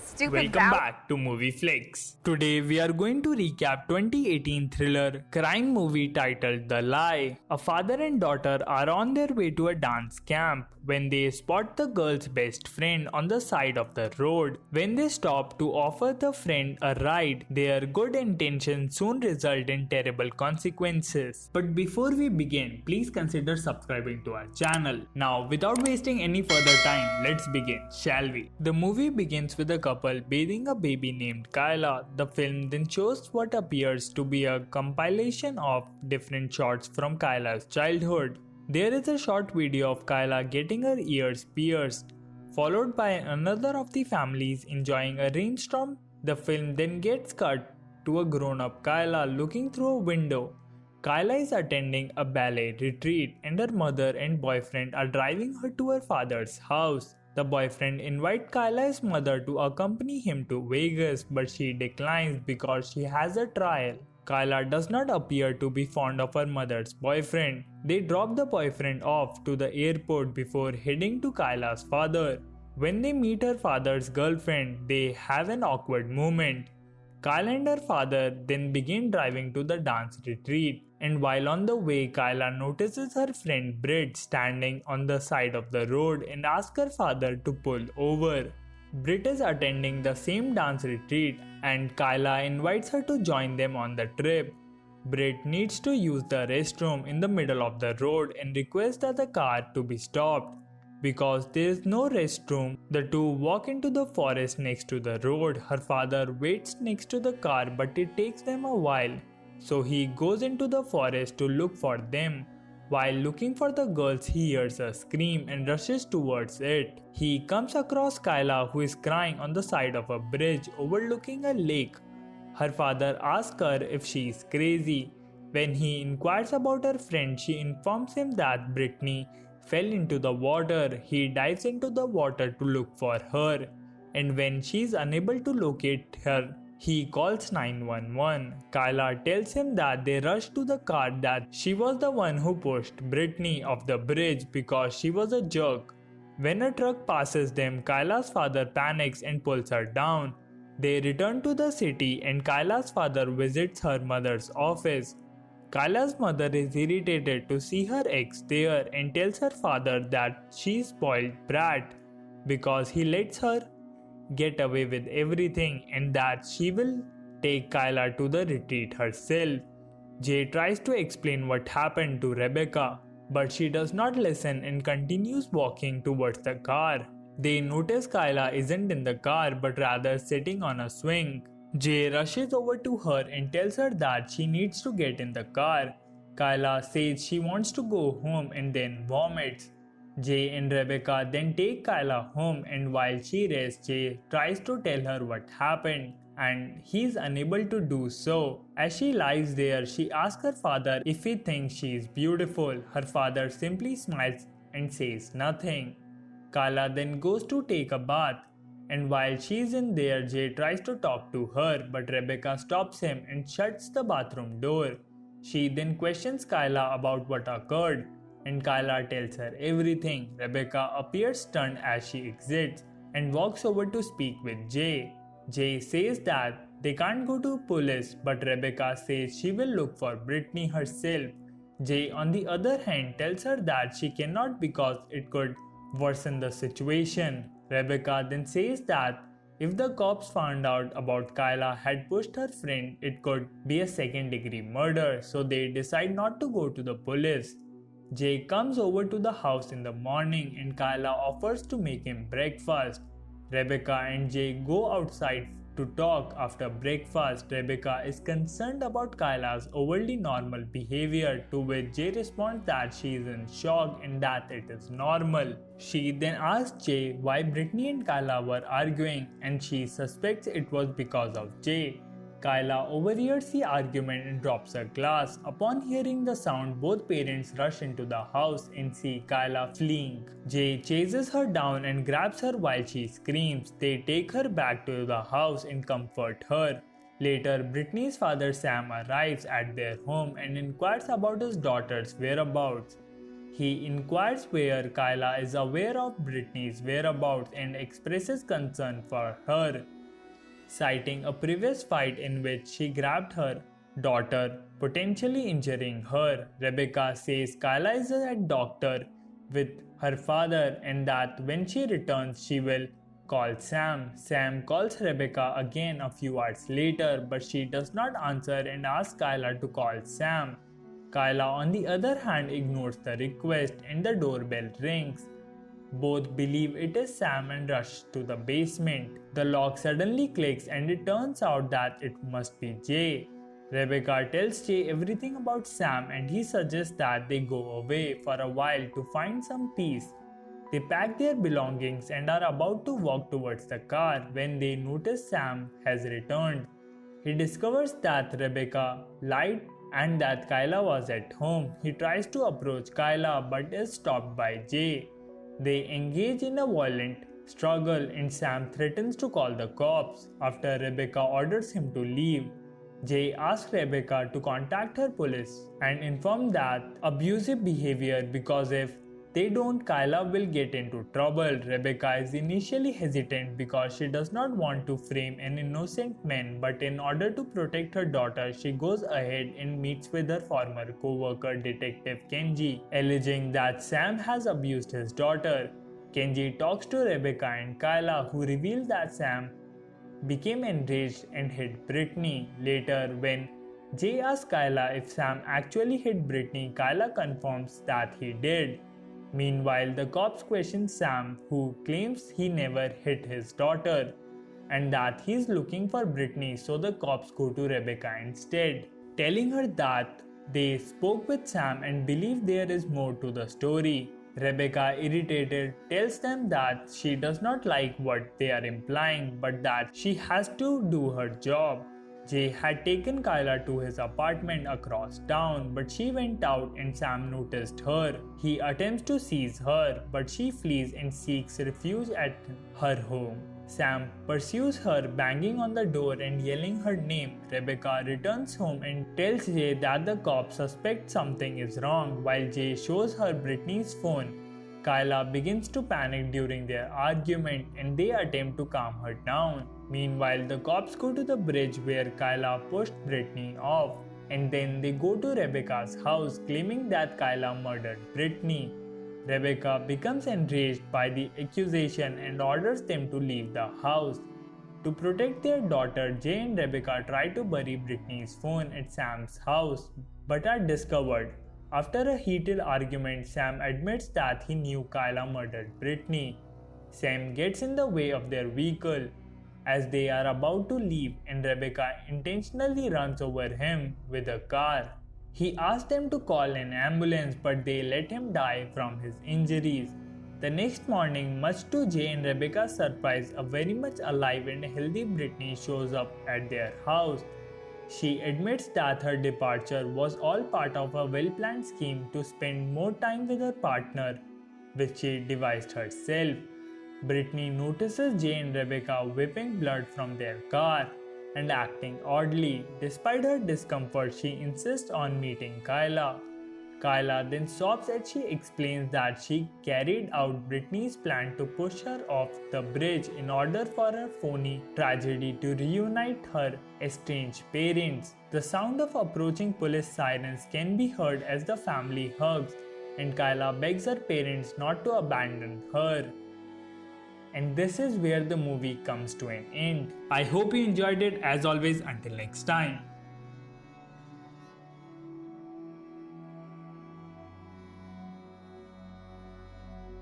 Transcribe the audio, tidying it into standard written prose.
stupid Welcome bow. back to Movie Flix. Today we are going to recap 2018 thriller crime movie titled The Lie. A father and daughter are on their way to a dance camp when they spot the girl's best friend on the side of the road. When they stop to offer the friend a ride, their good intentions soon result in terrible consequences. But before we begin, please consider subscribing to our channel. Now, without wasting any further time, let's begin, shall we? The movie begins with a couple bathing a baby named Kyla. The film then shows what appears to be a compilation of different shots from Kyla's childhood. There is a short video of Kyla getting her ears pierced, followed by another of the families enjoying a rainstorm. The film then gets cut to a grown-up Kyla looking through a window. Kyla is attending a ballet retreat and her mother and boyfriend are driving her to her father's house. The boyfriend invites Kyla's mother to accompany him to Vegas, but she declines because she has a trial. Kyla does not appear to be fond of her mother's boyfriend. They drop the boyfriend off to the airport before heading to Kyla's father. When they meet her father's girlfriend, they have an awkward moment. Kyla and her father then begin driving to the dance retreat, and while on the way, Kyla notices her friend Britt standing on the side of the road and asks her father to pull over. Britt is attending the same dance retreat and Kyla invites her to join them on the trip. Britt needs to use the restroom in the middle of the road and requests that the car to be stopped. Because there is no restroom, the two walk into the forest next to the road. Her father waits next to the car, but it takes them a while. So he goes into the forest to look for them. While looking for the girls, he hears a scream and rushes towards it. He comes across Kyla, who is crying on the side of a bridge overlooking a lake. Her father asks her if she is crazy. When he inquires about her friend, she informs him that Brittany fell into the water. He dives into the water to look for her, and when she is unable to locate her, he calls 911. Kyla tells him that they rushed to the car, that she was the one who pushed Brittany off the bridge because she was a jerk. When a truck passes them, Kyla's father panics and pulls her down. They return to the city and Kyla's father visits her mother's office. Kyla's mother is irritated to see her ex there and tells her father that she is spoiled brat because he lets her get away with everything and that she will take Kyla to the retreat herself. Jay tries to explain what happened to Rebecca, but she does not listen and continues walking towards the car. They notice Kyla isn't in the car but rather sitting on a swing. Jay rushes over to her and tells her that she needs to get in the car. Kyla says she wants to go home and then vomits. Jay and Rebecca then take Kyla home, and while she rests, Jay tries to tell her what happened and he is unable to do so. As she lies there, she asks her father if he thinks she is beautiful. Her father simply smiles and says nothing. Kyla then goes to take a bath. And while she is in there, Jay tries to talk to her, but Rebecca stops him and shuts the bathroom door. She then questions Kyla about what occurred, and Kyla tells her everything. Rebecca appears stunned as she exits and walks over to speak with Jay. Jay says that they can't go to police, but Rebecca says she will look for Brittany herself. Jay, on the other hand, tells her that she cannot because it could worsen the situation. Rebecca then says that if the cops found out about Kyla had pushed her friend, it could be a second-degree murder, so they decide not to go to the police. Jay comes over to the house in the morning and Kyla offers to make him breakfast. Rebecca and Jay go outside to talk. After breakfast, Rebecca is concerned about Kyla's overly normal behavior, to which Jay responds that she is in shock and that it is normal. She then asks Jay why Brittany and Kyla were arguing, and she suspects it was because of Jay. Kyla overhears the argument and drops her glass. Upon hearing the sound, both parents rush into the house and see Kyla fleeing. Jay chases her down and grabs her while she screams. They take her back to the house and comfort her. Later, Brittany's father Sam arrives at their home and inquires about his daughter's whereabouts. He inquires where Kyla is aware of Brittany's whereabouts and expresses concern for her. citing a previous fight in which she grabbed her daughter, potentially injuring her. Rebecca says Kyla is a doctor with her father and that when she returns, she will call Sam. Sam calls Rebecca again a few hours later, but she does not answer and asks Kyla to call Sam. Kyla, on the other hand, ignores the request and the doorbell rings. Both believe it is Sam and rush to the basement. The lock suddenly clicks and it turns out that it must be Jay. Rebecca tells Jay everything about Sam and he suggests that they go away for a while to find some peace. They pack their belongings and are about to walk towards the car when they notice Sam has returned. He discovers that Rebecca lied and that Kyla was at home. He tries to approach Kyla but is stopped by Jay. They engage in a violent struggle and Sam threatens to call the cops after Rebecca orders him to leave. Jay asks Rebecca to contact her police and inform that abusive behavior because if they don't, Kyla will get into trouble. Rebecca is initially hesitant because she does not want to frame an innocent man, but in order to protect her daughter, she goes ahead and meets with her former co-worker Detective Kenji, alleging that Sam has abused his daughter. Kenji talks to Rebecca and Kyla, who reveal that Sam became enraged and hit Brittany. Later, when Jay asks Kyla if Sam actually hit Brittany, Kyla confirms that he did. Meanwhile, the cops question Sam, who claims he never hit his daughter and that he is looking for Brittany, so the cops go to Rebecca instead, telling her that they spoke with Sam and believe there is more to the story. Rebecca, irritated, tells them that she does not like what they are implying but that she has to do her job. Jay had taken Kyla to his apartment across town, but she went out and Sam noticed her. He attempts to seize her, but she flees and seeks refuge at her home. Sam pursues her, banging on the door and yelling her name. Rebecca returns home and tells Jay that the cops suspect something is wrong, while Jay shows her Brittany's phone. Kyla begins to panic during their argument and they attempt to calm her down. Meanwhile, the cops go to the bridge where Kyla pushed Brittany off, and then they go to Rebecca's house claiming that Kyla murdered Brittany. Rebecca becomes enraged by the accusation and orders them to leave the house. To protect their daughter, Jay and Rebecca try to bury Brittany's phone at Sam's house, but are discovered. After a heated argument, Sam admits that he knew Kyla murdered Brittany. Sam gets in the way of their vehicle as they are about to leave and Rebecca intentionally runs over him with a car. He asks them to call an ambulance but they let him die from his injuries. The next morning, much to Jay and Rebecca's surprise, a very much alive and healthy Brittany shows up at their house. She admits that her departure was all part of a well-planned scheme to spend more time with her partner, which she devised herself. Brittany notices Jay and Rebecca whipping blood from their car and acting oddly. Despite her discomfort, she insists on meeting Kyla. Kyla then sobs as she explains that she carried out Brittany's plan to push her off the bridge in order for her phony tragedy to reunite her estranged parents. The sound of approaching police sirens can be heard as the family hugs, and Kyla begs her parents not to abandon her. And this is where the movie comes to an end. I hope you enjoyed it. As always, until next time.